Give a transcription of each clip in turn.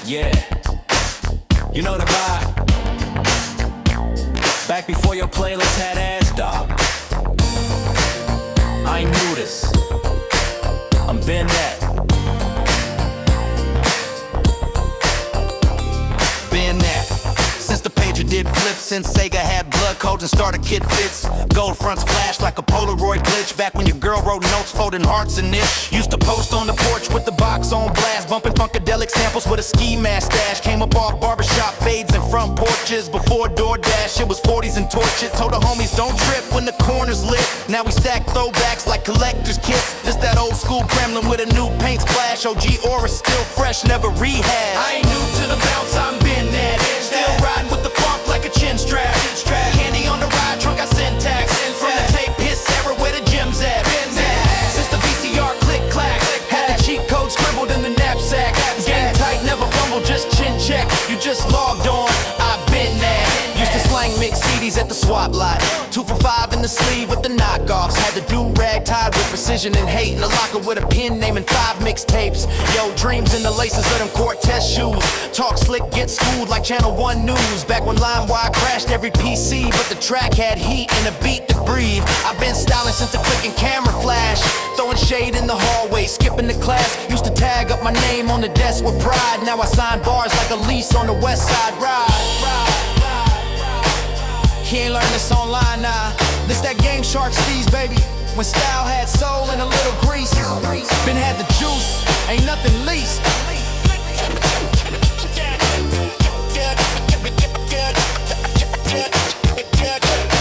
Yeah, you know the vibe. Back before your playlist had ass, dog. I ain't new this. I'm been that. Been that. Since the pager did flip, since Sega had blood codes and starter kit fits. Gold fronts flash like a Polaroid glitch. Back when your girl wrote notes, folding hearts and knit. Used to post on the porch with the box on blast, bumping funkadelic samples with a ski mask stash. Came up off barbershop fades and front porches. Before DoorDash, it was 40s and torches. Told the homies don't trip when the corner's lit. Now we stack throwbacks like collector's kits. Just that old school Kremlin with a new paint splash. OG aura still fresh, never rehab. I ain't new to the bounce, I'm been that. Still riding with the funk like a chin strap. Candy on the ride, trunk I syntax. From the tape piss era where the gym's at. Since the VCR click clack, had the cheat code scribbled in the knapsack. Game tight, never fumble, just chin check. You just logged on, I've been there. Used to slang mix CDs at the swap lot. 2 for $5 in the sleeve with the knockoffs. Had the do-rag tied with precision and hate. In the locker with a pen naming 5 mixtapes. Yo, dreams in the laces of them Cortez shoes. Talk slick, get schooled like Channel 1 News. Back when LimeWire crashed every PC, but the track had heat and a beat to breathe. I've been styling since the click and camera flash. Throwing shade in the hallway, skipping the class. Used to tag up my name on the desk with pride. Now I sign bars like a lease on the West Side Ride. He ain't learned this online, nah. This that Game Shark steez, baby. When style had soul and a little grease. Been had the juice, ain't nothing least.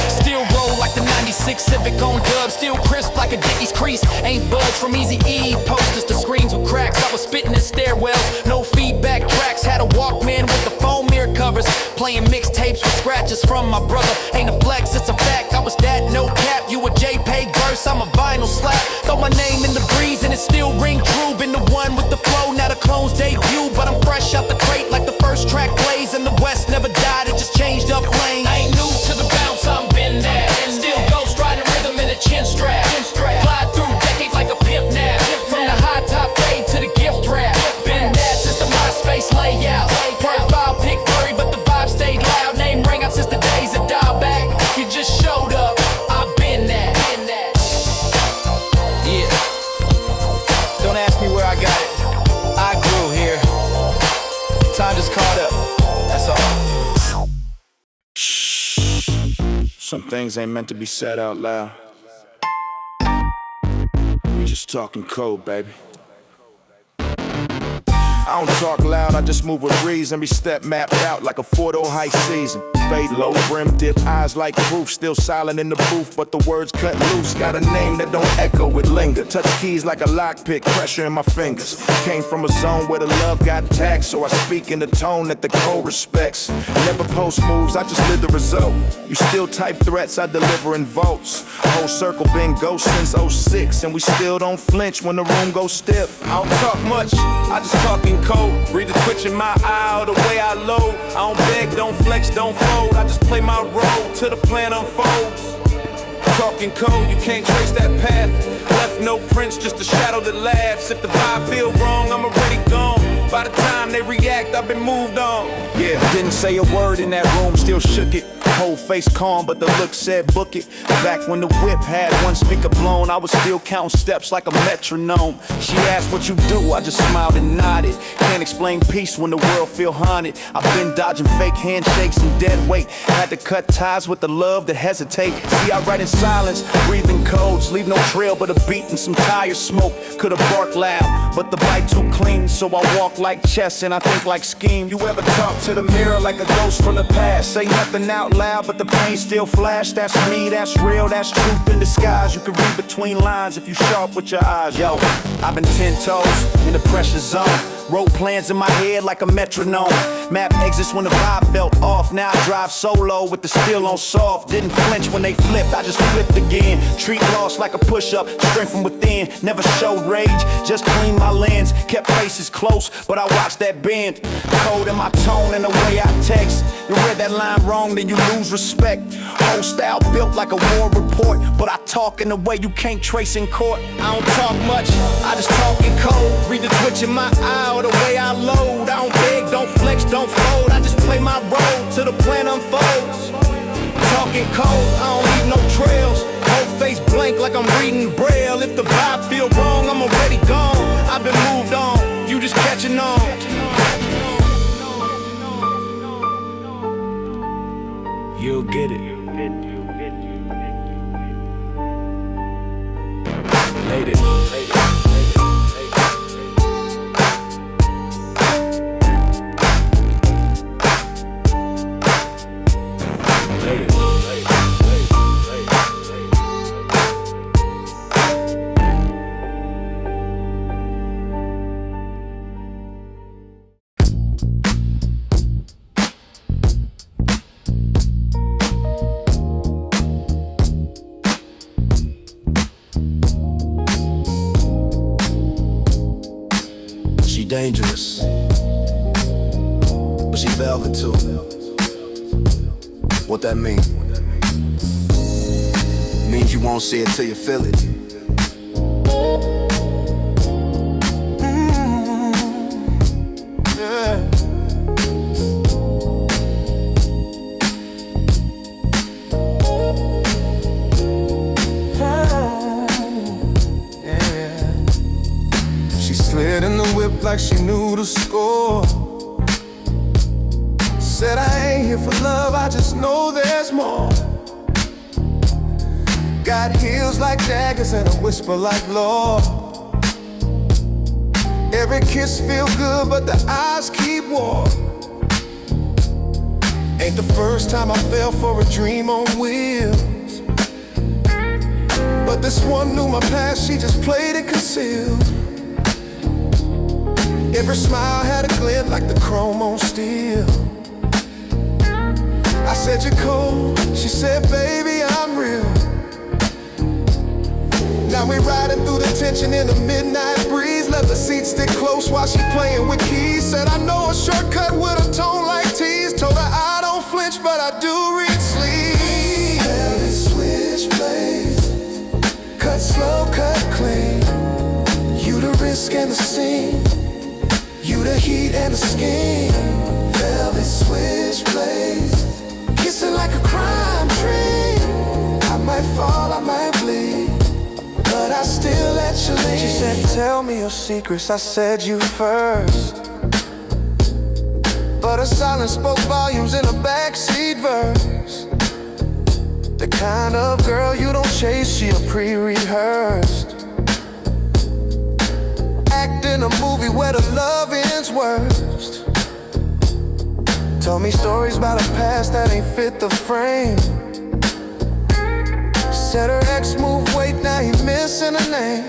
Still roll like the 96 Civic on dub. Still crisp like a Dickies crease. Ain't budged from Easy E. Posters to screens with cracks. I was spitting in stairwells, no feedback tracks. Had a Walkman with the foam mirror covers. Playing mixtapes with scratches from my brother. Ain't a flex, it's a fact. I was that, no cap. You a JPEG verse, I'm a vinyl slap. Throw my name in the breeze and it still ring true. Been the one with the flow, now the clones debut. But I'm fresh out the crate like the first track plays. And the West never died, it just changed up lanes. I ain't new to the bounce, I'm been there. Still ghost riding rhythm in a chin strap. Glide through decades like a pimp now. From the high top fade to the gift wrap. Been there since the MySpace layout. Profile pic blurry, but the vibe stayed loud. Name rang out since the days of dial back. You just showed up, I've been that. Yeah. Don't ask me where I got it. I grew here. Time just caught up. That's all. Some things ain't meant to be said out loud. We just talking code, baby. I don't talk loud, I just move with breeze. Every step mapped out like a photo high season. Fade low, brim dip, eyes like proof. Still silent in the booth, but the words cut loose. Got a name that don't echo, it linger. Touch keys like a lockpick, pressure in my fingers. Came from a zone where the love got taxed, so I speak in the tone that the code respects. Never post moves, I just live the result. You still type threats, I deliver in votes. Whole circle been ghost since 06, and we still don't flinch when the room goes stiff. I don't talk much, I just talk in code. Read the twitch in my eye or the way I load. I don't beg, don't flex, don't fold. I just play my role till the plan unfolds. Talking code, you can't trace that path. Left no prints, just a shadow that laughs. If the vibe feel wrong, I'm already gone. By the time they react, I've been moved on. Yeah, didn't say a word in that room, still shook it. Whole face calm, but the look said book it. Back when the whip had one speaker blown, I was still counting steps like a metronome. She asked what you do, I just smiled and nodded. Can't explain peace when the world feel haunted. I've been dodging fake handshakes and dead weight. Had to cut ties with the love that hesitate. See, I write in silence, breathing codes. Leave no trail but a beat and some tire smoke. Could've barked loud, but the bite too clean. So I walk like chess and I think like scheme. You ever talk to the mirror like a ghost from the past? Say nothing out loud, but the pain still flash. That's me, that's real, that's truth in disguise. You can read between lines if you sharp with your eyes. Yo, I've been 10 toes in the pressure zone. Wrote plans in my head like a metronome. Map exits when the vibe felt off. Now I drive solo with the steel on soft. Didn't flinch when they flipped, I just flipped again. Treat loss like a push-up, strength from within. Never showed rage, just cleaned my lens. Kept faces close, but I watched that bend. Code in my tone and the way I text. You read that line wrong, then you lose respect. Whole style built like a war report, but I talk in a way you can't trace in court. I don't talk much, I just talk in code. Read the twitch in my eye or the way I load. I don't beg, don't don't fold. I just play my role till the plan unfolds. Talking cold, I don't leave no trails. Whole face blank like I'm reading Braille. If the vibe feel wrong, I'm already gone. I've been moved on, you just catching on. You'll get it. Made it. Dangerous, but she velvet too. What that mean? Means you won't see it till you feel it. Yeah. Slid in the whip like she knew the score. Said I ain't here for love, I just know there's more. Got heels like daggers and a whisper like law. Every kiss feel good, but the eyes keep warm. Ain't the first time I fell for a dream on wheels. But this one knew my past, she just played it concealed. Every smile had a glint like the chrome on steel. I said, you're cold. She said, baby, I'm real. Now we riding through the tension in the midnight breeze. Let the seats stick close while she playing with keys. Said, I know a shortcut with a tone like tease. Told her I don't flinch, but I do read sleeves. Velvet switchblades, cut slow, cut clean. You the risk and the scene. You the heat and the skin. Velvet switchblades, kissing like a crime train. I might fall, I might bleed, but I still let you lead. She said, tell me your secrets. I said you first, but her silence spoke volumes in a backseat verse. The kind of girl you don't chase, she a pre-rehearsed. Act in a movie where the love ends worst. Tell me stories about a past that ain't fit the frame. Said her ex moved weight, now he missing a name.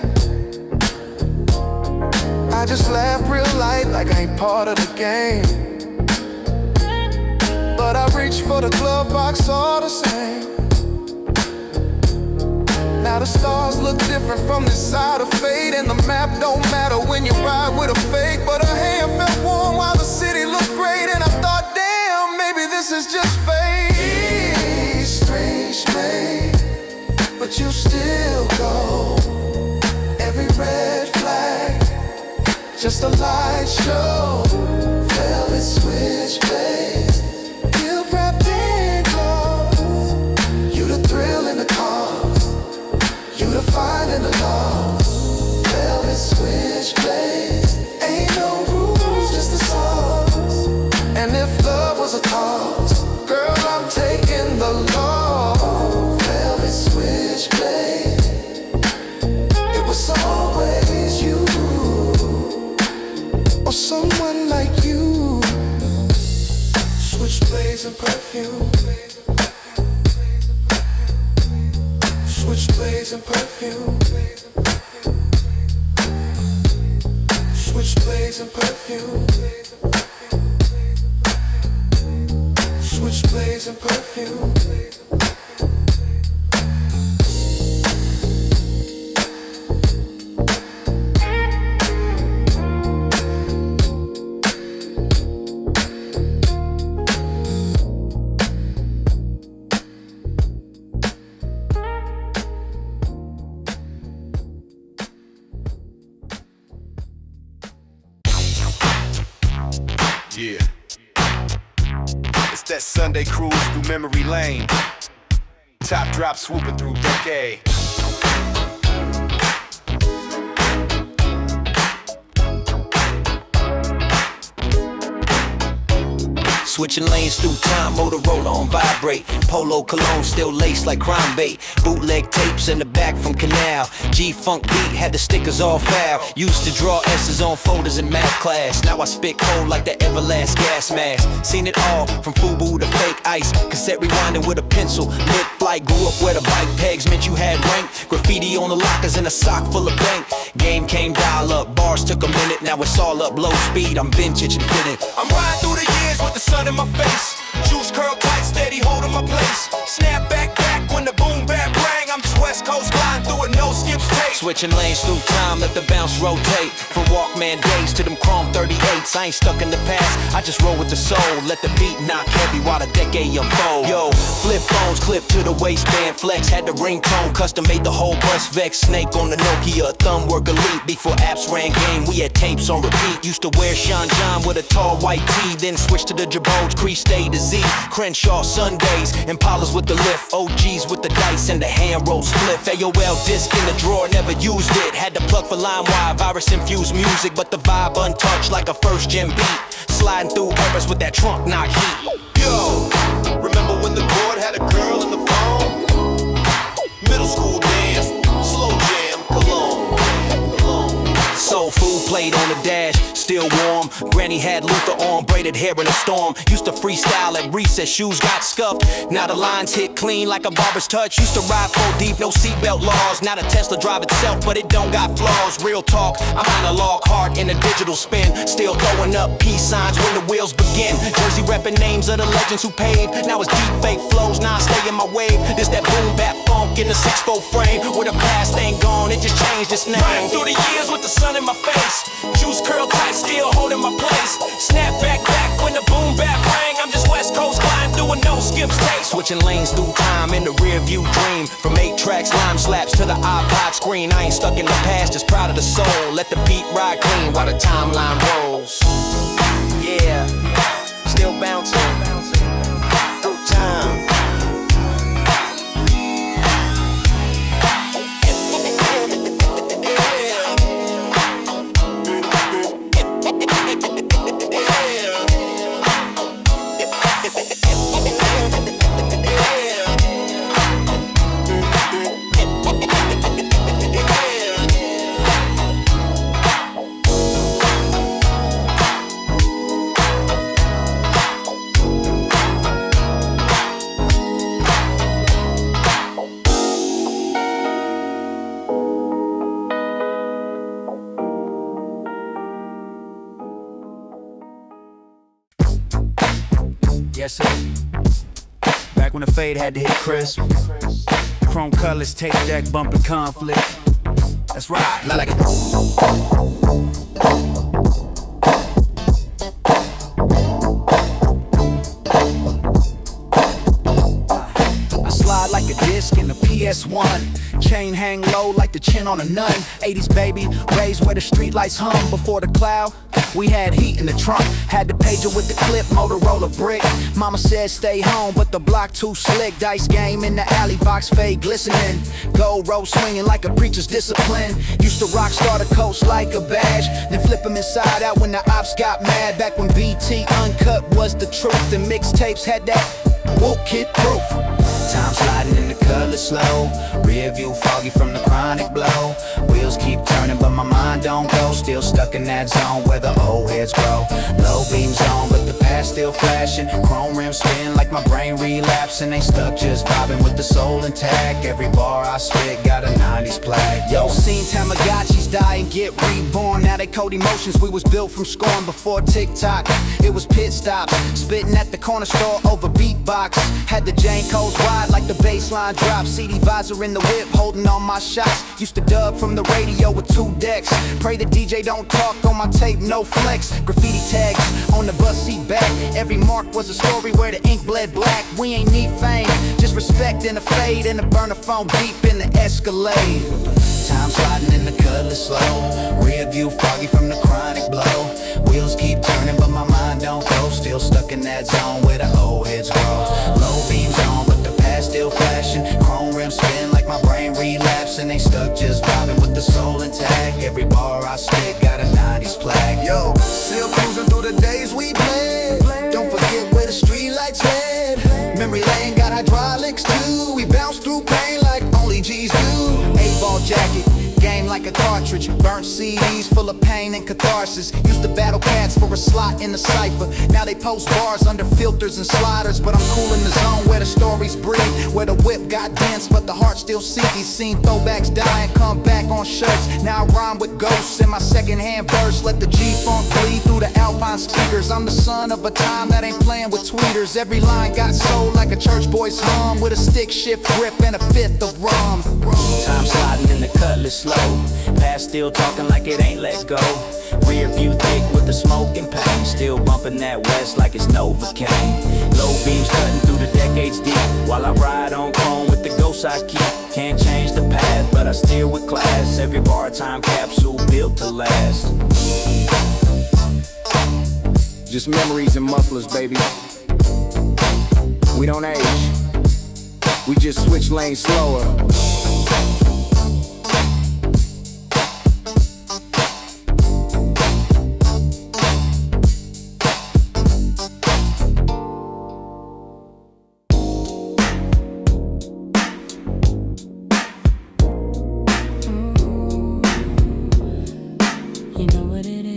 I just laughed real light like I ain't part of the game. But I reached for the glove box all the same. Now the stars look different from this side of fate, and the map don't matter when you ride with a fake. But her hand felt warm while the city looked great, and I thought, damn, maybe this is just fate. Strange thing, but you still go. Every red flag, just a light show. Velvet switchblades, guilt wrapped in clothes. You the thrill in the cause, you the find in the loss. Velvet switchblades, ain't no rules, just the songs. And if love was a cause, girl, I'm taking the law. Velvet switchblade, it was always you, or someone like you. Switchblades and perfume, switchblades and perfume, switchblades and perfume, switchblades and perfume. Yeah. that Sunday cruise through memory lane. Top drop swooping through decade. Switching lanes through time, Motorola on vibrate. Polo cologne still laced like crime bait. Bootleg tapes in the back from Canal. G-Funk beat had the stickers all foul. Used to draw S's on folders in math class. Now I spit cold like the Everlast gas mask. Seen it all, from FUBU to fake ice. Cassette rewinding with a pencil. Lit flight, grew up where the bike pegs meant you had rank. Graffiti on the lockers and a sock full of bank. Game came dial up, bars took a minute. Now it's all up, low speed, I'm vintage and fitted. I'm riding through the years with the sun in my face. Juice curl tight, steady holding my place. Snap back when the boom bap rang. I'm just West Coast gliding through it, no skips tape. Switching lanes through time, let the bounce rotate. From Walkman days to them chrome 38s. I ain't stuck in the past, I just roll with the soul. Let the beat knock heavy while the decade unfold. Yo, flip phones clipped to the waistband. Flex had the ringtone, custom made the whole bus vex. Snake on the Nokia, thumb work elite. Before apps ran game, we had tapes on repeat. Used to wear Sean John with a tall white tee. Then switched to the Jabot, Crease Day to Z. Crenshaw Sundays, Impalas with the lift. OGs with the dice and the hand roll split. AOL disc in the drawer, never used it. Had to plug for LimeWire, virus infused music. But the vibe untouched like a first gen beat. Sliding through eras with that trunk knock heat. Yo, remember when the board had a girl in the phone? Middle school dance, slow jam, cologne. Soul food played on the dash, still warm. Granny had Luther on, braided hair in a storm. Used to freestyle at recess, shoes got scuffed. Now the lines hit clean like a barber's touch. Used to ride full deep, no seatbelt laws. Now the Tesla drive itself, but it don't got flaws. Real talk, I'm analog, heart in a digital spin. Still throwing up peace signs when the wheels begin. Jersey repping names of the legends who paved. Now it's deep fake flows, now I stay in my wave. This that boom bap funk in the 6-4 frame. Where the past ain't gone, it just changed its name. Riding through the years with the sun in my face. Juice curl tight, still holding my place. Snap back when the boom bap rang. I'm just West Coast gliding through a no skips tape. Switching lanes through time in the rear view dream. From 8 tracks, lime slaps to the iPod screen. I ain't stuck in the past, just proud of the soul. Let the beat ride clean while the timeline rolls. Yeah, still bouncing through time. Yes, sir. Back when the fade had to hit crisp. Chrome colors, tape deck, bumping conflict. That's right. Like it. I slide like a disc in the PS1. Chain hang low like the chin on a nun. 80s baby, raised where the streetlights hum. Before the cloud, we had heat in the trunk. Had the pager with the clip, Motorola brick. Mama said stay home, but the block too slick. Dice game in the alley, box fade glistening. Gold road swinging like a preacher's discipline. Used to rock star the coast like a badge. Then flip them inside out when the ops got mad. Back when BT Uncut was the truth. And mixtapes had that woke kid proof. Time sliding in the color slow. Rear view foggy from the chronic blow. Wheels keep turning but my mind don't go. Still stuck in that zone where the old heads grow. Low beams on but the past still flashing. Chrome rims spin like my brain relapsing. Ain't stuck just vibing with the soul intact. Every bar I spit got a 90s plaque. Yo, seen Tamagotchis die and get reborn. Now they code emotions, we was built from scorn. Before TikTok, it was pit stops. Spitting at the corner store over beatbox. Had the Jane Codes wide like the baseline drop. CD visor in the whip, holding all my shots. Used to dub from the radio with 2 decks. Pray the DJ don't talk on my tape, no flex. Graffiti tags on the bus seat back. Every mark was a story where the ink bled black. We ain't need fame, just respect and a fade. And a burner phone deep in the Escalade. Time sliding in the color slow. Rear view foggy from the chronic blow. Wheels keep turning but my mind don't go. Still stuck in that zone where the old heads look, just vibing with the soul intact. Every bar I spit got a 90s plaque. Yo, still cruising through the days we played. Don't forget where the street lights red. Memory lane got hydraulics too. We bounce through pain like only G's do. 8-ball jacket, game like a cartridge. Burnt CDs full of pain and catharsis. Used to battle cats for a slot in the cipher. Now they post bars under filters and sliders. But I'm cool in the zone where the stories breathe, where the whip got dense but the heart still seeky. Seen throwbacks die and come back on shirts. Now I rhyme with ghosts in my second-hand verse. Let the G-funk bleed through the Alpine speakers. I'm the son of a time that ain't playing with tweeters. Every line got soul like a church boy's hum, with a stick shift grip and a fifth of rum. Time sliding in the cutlass slow. Past still talking like it ain't let go. Rear view thick with the smoke and pain. Still bumping that west like it's Novocaine. Low beams cutting through the decades deep, while I ride on chrome with the ghosts I keep. Can't change the path, but I steer with class. Every bar time capsule built to last. Just memories and mufflers, baby. We don't age, we just switch lanes slower. You know what it is.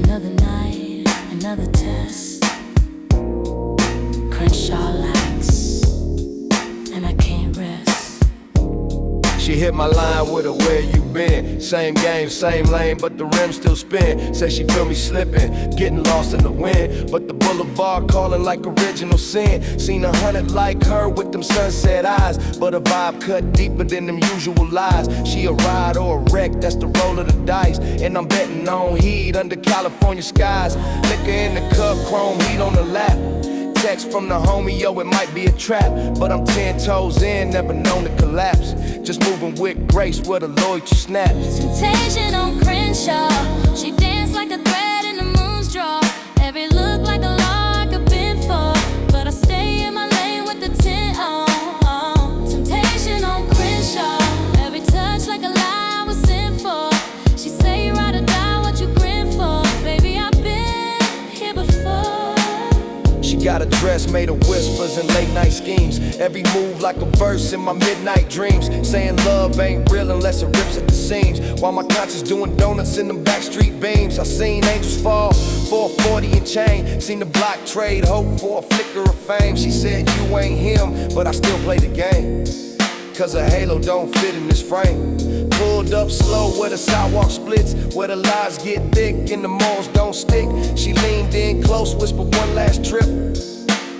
Another night, another test. Crenshaw lights, and I can't rest. She hit my line with a where you been. Same game, same lane, but the rim still spin. Said she feel me slipping, getting lost in the wind. But the boulevard calling like original sin. Seen 100 like her with them sunset eyes, but a vibe cut deeper than them usual lies. She a ride or a wreck, that's the roll of the dice. And I'm betting on heat under California skies. Liquor in the cup, chrome heat on the lap. Text from the homie, yo, it might be a trap, but I'm 10 toes in, never known to collapse. Just moving with grace where the loyalty snaps. Temptation on Crenshaw. She danced like a thread in the moon's draw. Every look like a law I could bend for, but I stay in my lane with the tent on. Temptation on Crenshaw. Every touch like a lie I was sent for. She say you ride or die, what you grin for? Baby, I've been here before. She got a dress made of whispers and late night schemes. Every move like a verse in my midnight dreams. Saying love ain't real unless it rips at the seams. While my conscience doing donuts in them backstreet beams. I seen angels fall for a 40 and chain. Seen the block trade hope for a flicker of fame. She said you ain't him, but I still play the game, cause a halo don't fit in this frame. Pulled up slow where the sidewalk splits, where the lies get thick and the morals don't stick. She leaned in close, whispered one last trip,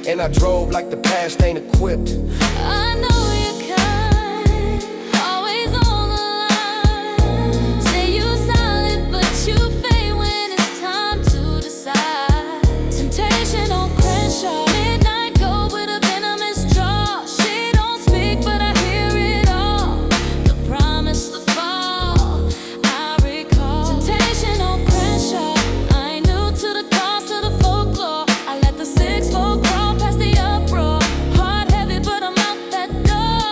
and I drove like the past ain't equipped. I know you're kind, always on the line. Say you solid, but you fade when it's time to decide. Temptation on Crenshaw. Midnight gold with a venomous draw. She don't speak, but I hear it all. The promise, the fall, I recall. Temptation on Crenshaw. I ain't new to the cost of the folklore. I let the 6-4 crawl past the uproar. Heart heavy, but I'm out that door.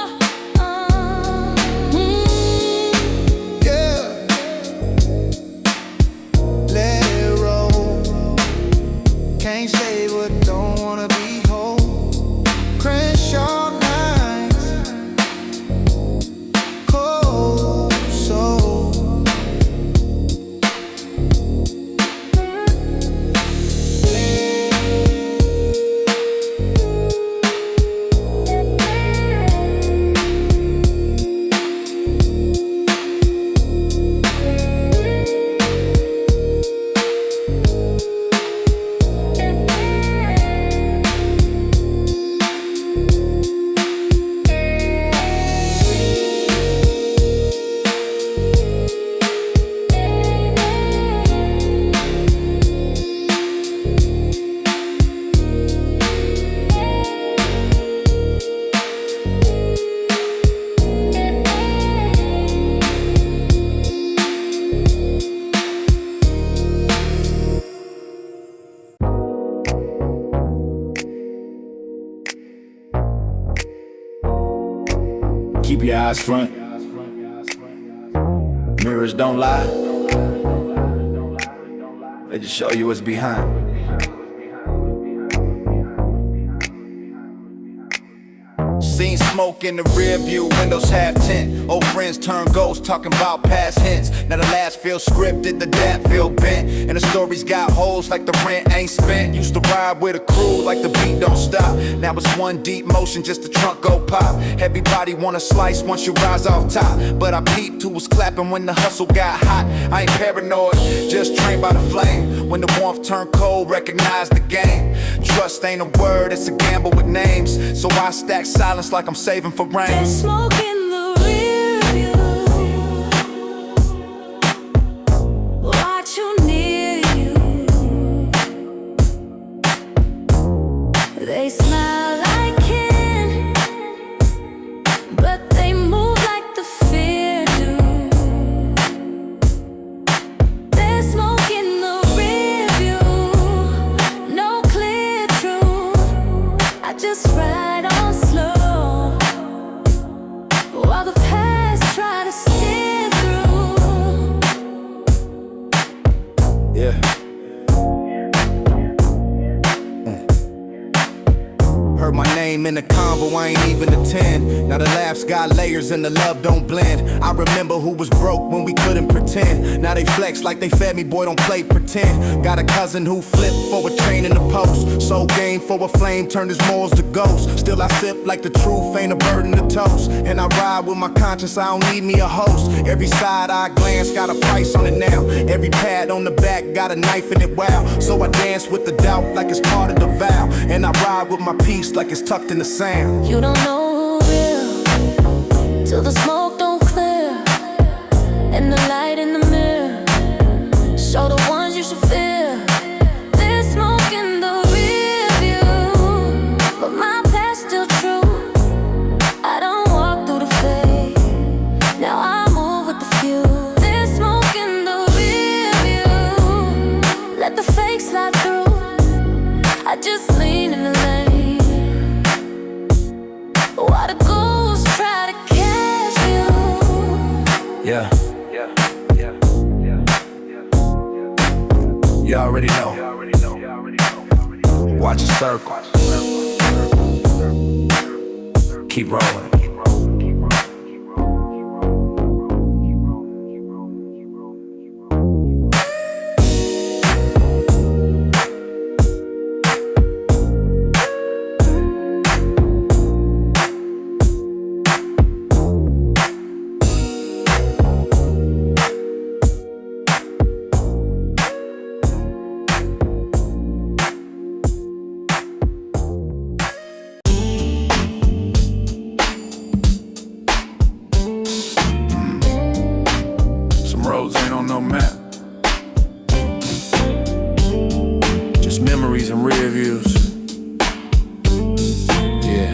eyes front. Mirrors don't lie, they just show you what's behind. Seen smoke in the rear view, windows half tint. Old friends turn ghosts, talking about past hints. Now the last feel scripted, the dad feel bent, and the story's got holes like the rent ain't spent. Used to ride with a crew like the beat don't stop. Now it's one deep motion, just the trunk go pop. Everybody want a slice once you rise off top, but I peeped who was clapping when the hustle got hot. I ain't paranoid, just trained by the flame. When the warmth turned cold, recognize the game. Trust ain't a word, it's a gamble with names. So I stack silence like I'm saving for rain. There's smoke in the rear view. Watch who near you. They smile like kin, but they move like the fear do. There's smoke in the rear view. No clear truth. I just ride on slow. While the past try to steer through. Yeah. Heard my name in the convo, I ain't even attend. Now the laughs got layers and the love don't blend. I remember who was broke when we couldn't pretend. Now they flex like they fed me, boy, don't play pretend. Got a cousin who flipped for a train in the post. Sold game for a flame, turned his morals to ghosts. Still I sip like the truth ain't a burden to toast. And I ride with my conscience, I don't need me a host. Every side I glance got a price on it now. Every pad on the back got a knife in it, wow. So I dance with the doubt like it's part of the vow. And I ride with my peace like it's tucked in the sand. You don't know who real till the smoke don't clear, and the light in the mirror show the ones you should fear. There's smoke in the rear view, but my past still true. I don't walk through the fake, now I move with the few. There's smoke in the rear view, let the fake slide through. I just lean in the lane. Why the ghouls try to catch you? Yeah. You already know. Watch a circle. Keep rolling. Roads ain't on no map, just memories and rear views. Yeah.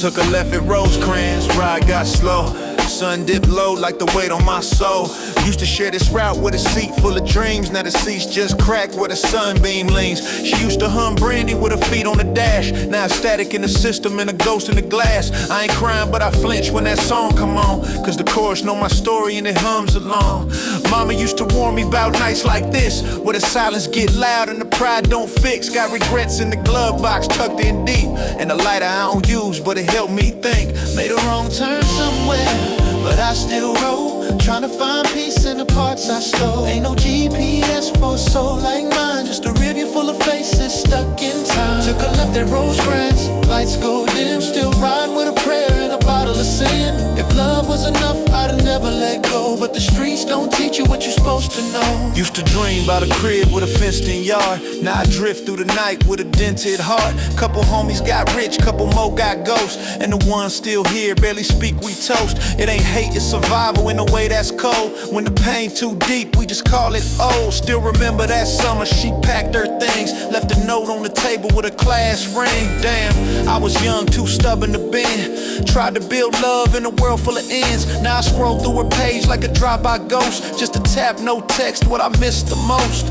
Took a left at Rosecrans, ride got slow. Sun dipped low like the weight on my soul. Used to share this route with a seat full of dreams. Now the seat's just cracked where the sunbeam leans. She used to hum brandy with her feet on the dash. Now it's static in the system and a ghost in the glass. I ain't crying but I flinch when that song come on, cause the chorus know my story and it hums along. Mama used to warn me about nights like this, where the silence get loud and the pride don't fix. Got regrets in the glove box tucked in deep, and the lighter I don't use but it helped me think. Made a wrong turn somewhere, but I still roll, trying to find peace in the parts I stole. Ain't no GPS for a soul like mine, just a river full of faces stuck in time. Took a left at Rosecrans, lights go dim, still riding with a prayer and a bottle of sin. If love was enough, I'd have never let go, but the streets don't teach you what you're supposed to know. Used to dream about a crib with a fenced-in yard. Now I drift through the night with a dented heart. Couple homies got rich, couple more got ghosts, and the ones still here barely speak, we toast. It ain't hate, it's survival in a way that's cold. When the pain too deep, we just call it old. Still remember that summer, she packed her things, left a note on the table with a class ring. Damn, I was young, too stubborn to bend. Tried to build love in a world full of ends. Now I scroll through her page like a drive-by ghost, just a tap, no text, what I miss the most.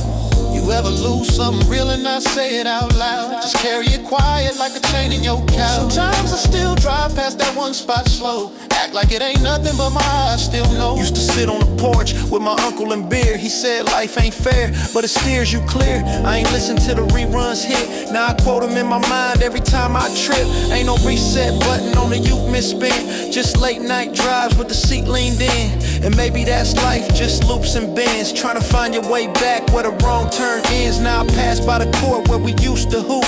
You ever lose something real and not say it out loud? Just carry it quiet like a chain in your couch. Sometimes I still drive past that one spot slow, act like it ain't nothing but my eyes still know. Used to sit on the porch with my uncle and beer. He said life ain't fair, but it steers you clear. I ain't listen to the reruns hit. Now I quote him in my mind every time I trip. Ain't no reset button on the youth misspent. Just late night drives with the seat leaned in. And maybe that's life, just loops and bends. Trying to find your way back where the wrong turn ends. Now I pass by the court where we used to hoop.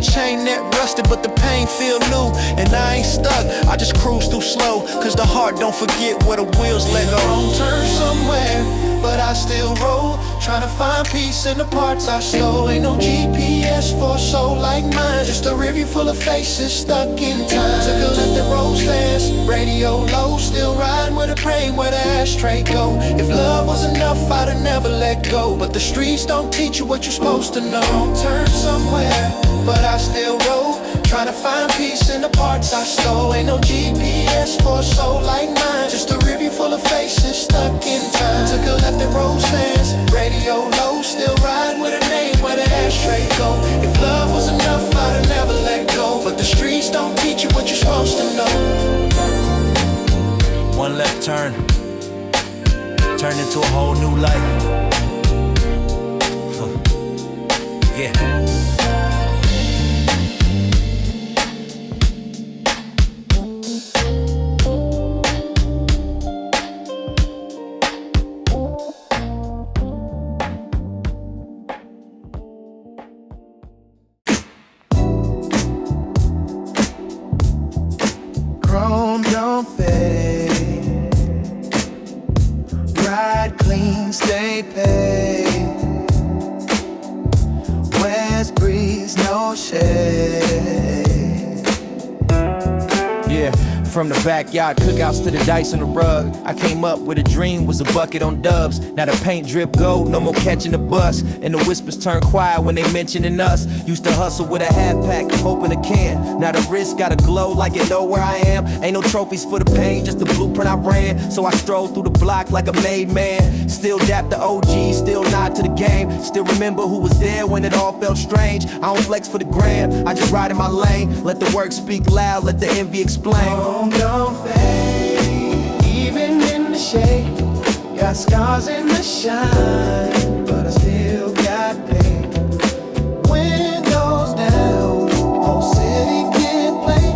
Chain net rusted, but the pain feel new. And I ain't stuck, I just cruise through slow. Cause the heart don't forget where the wheels let go. Wrong turn somewhere, but I still roll. Trying to find peace in the parts I stole. Ain't no GPS for a soul like mine. Just a review full of faces stuck in time. Took a left at road fast, radio low. Still riding with a pain where the ashtray go. If love was enough, I'd have never let go. But the streets don't teach you what you're supposed to know. Wrong turn somewhere, but I still roll. Trying to find peace in the parts I stole. Ain't no GPS for a soul like mine. Just a review full of faces stuck in time. Took a left at Rose Fans, radio low. Still riding with a name where the ashtray go. If love was enough, I'd have never let go. But the streets don't teach you what you're supposed to know. One left turn, turned into a whole new life. Yeah. Chrome don't fade, ride clean, stay paid. West breeze, no shade. Yeah, from the backyard cookouts to the dice on the rug, I came up with a dream, was a bucket on dubs. Now the paint drip gold, no more catching the bus. And the whispers turn quiet when they mentioning us. Used to hustle with a half pack, hoping a can. Now the wrist got a glow like it know where I am. Ain't no trophies for the pain, just the blueprint I ran. So I strolled through the block like a made man. Still dap the OG, still nod to the game. Still remember who was there when it all felt strange. I don't flex for the gram, I just ride in my lane. Let the work speak loud, let the envy explain. Don't fade, even in the shade. Got scars in the shine, but I still got pain. Windows down, whole city can't play.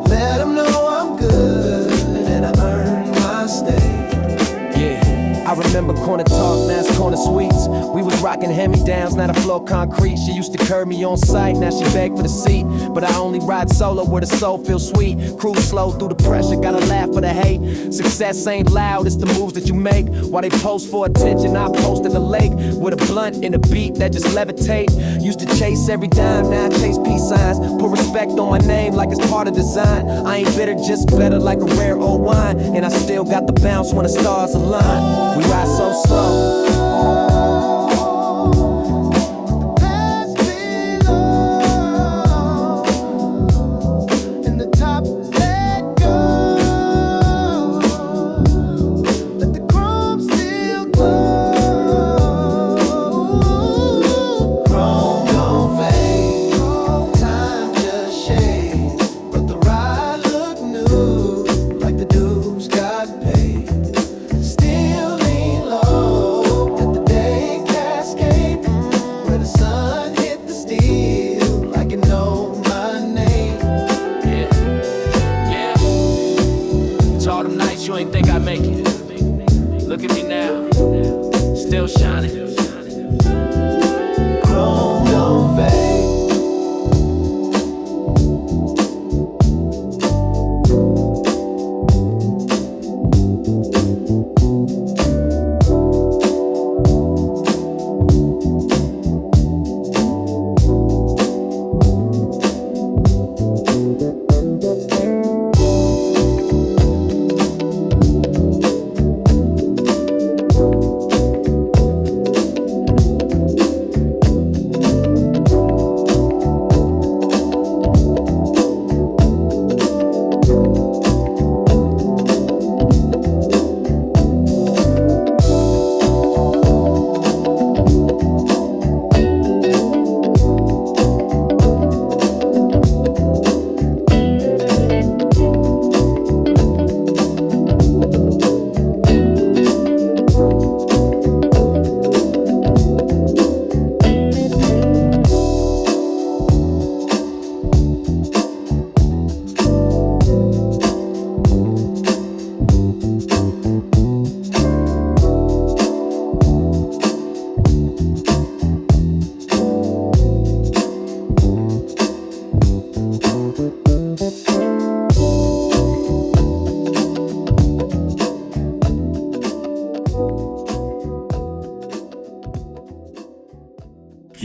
Let them know I'm good and I earned my stay. I remember corner talk, now it's corner suites. We was rocking hand-me-downs, now the floor concrete. She used to curb me on sight, now she begged for the seat. But I only ride solo where the soul feels sweet. Cruise slow through the pressure, gotta laugh for the hate. Success ain't loud, it's the moves that you make. While they post for attention, I post at the lake with a blunt and a beat that just levitate. Used to chase every dime, now I chase peace signs. Put respect on my name like it's part of design. I ain't bitter, just better like a rare old wine. And I still got the bounce when the stars align. We ride so slow.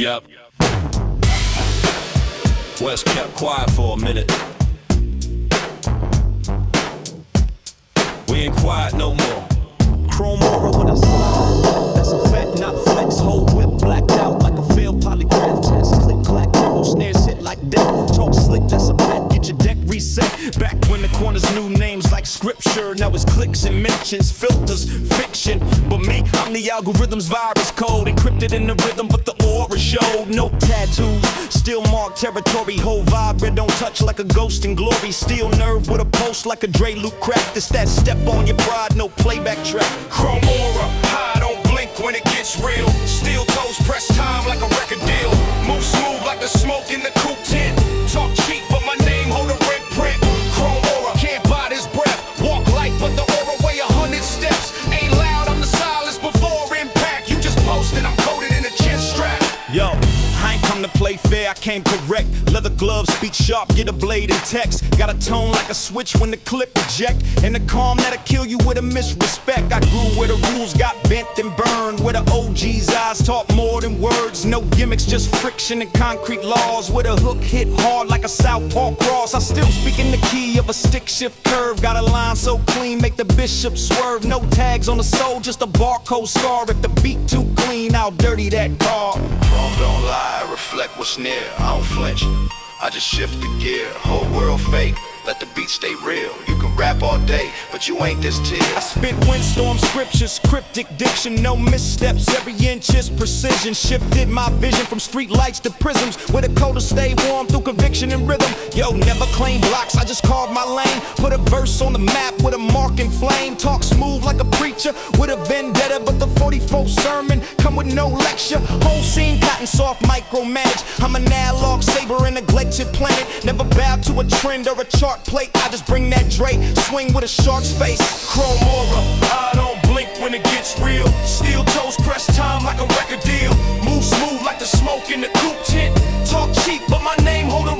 Yep. West kept quiet for a minute. We ain't quiet no more. Chrome aura when I slide. That's a fact, not flex. Whole whip blacked out like a failed polygraph test. Click, clack, no snares hit like that. Talk slick, that's a bet. Get your deck reset. Back when the corners knew names like scripture. Now it's clicks and mentions, filters, fiction. But me, I'm the algorithm's virus code. Encrypted in the rhythm, but the aura showed. No tattoos, still marked territory. Whole vibe, red don't touch like a ghost in glory. Steel nerve with a pulse like a Dre Luke crack. It's that step on your pride, no playback track. Chrome aura, high, don't blink when it gets real. Steel toes press time like a record deal. Move smooth like the smoke in the coupe tent. Talk cheap, but my name hold a red print. Chrome aura, can't buy this breath. Walk light, but the aura weigh 100 steps. Ain't loud, I'm the silence before impact. You just posted, I'm coded in a chest strap. Yo, I ain't come to play fair, I came correct. Leather gloves, speak sharp, get a blade in text. Got a tone like a switch when the clip eject. And the calm that'll kill you with a misrespect. I grew where the rules got bent and burned. Where the OG's eyes taught more than words. No gimmicks, just friction and concrete laws. Where the hook hit hard like a southpaw cross. I still speak in the key of a stick shift curve. Got a line so clean, make the bishop swerve. No tags on the soul, just a barcode scar. If the beat too clean, I'll dirty that car. Chrome don't lie, reflect what's near. I don't flinch, I just shift the gear. Whole world fake, let the beat stay real. You can rap all day, but you ain't this tier. I spit windstorm scriptures, cryptic diction, no missteps. Every inch is precision. Shifted my vision from street lights to prisms. Where the coda stay warm through conviction and rhythm. Yo, never claim blocks, I just carve my lane. Put a verse on the map with a mark and flame. Talk smooth like a preacher with a vendetta. But the 44th sermon come with no lecture. Whole scene cotton soft micromanage. I'm an analog saber in a glitched planet. Never bow to a trend or a chart plate. I just bring that Dre, swing with a shark's face. Chrome aura, I don't blink when it gets real. Steel toes press time like a record deal. Move smooth like the smoke in the coupe tent. Talk cheap, but my name hold a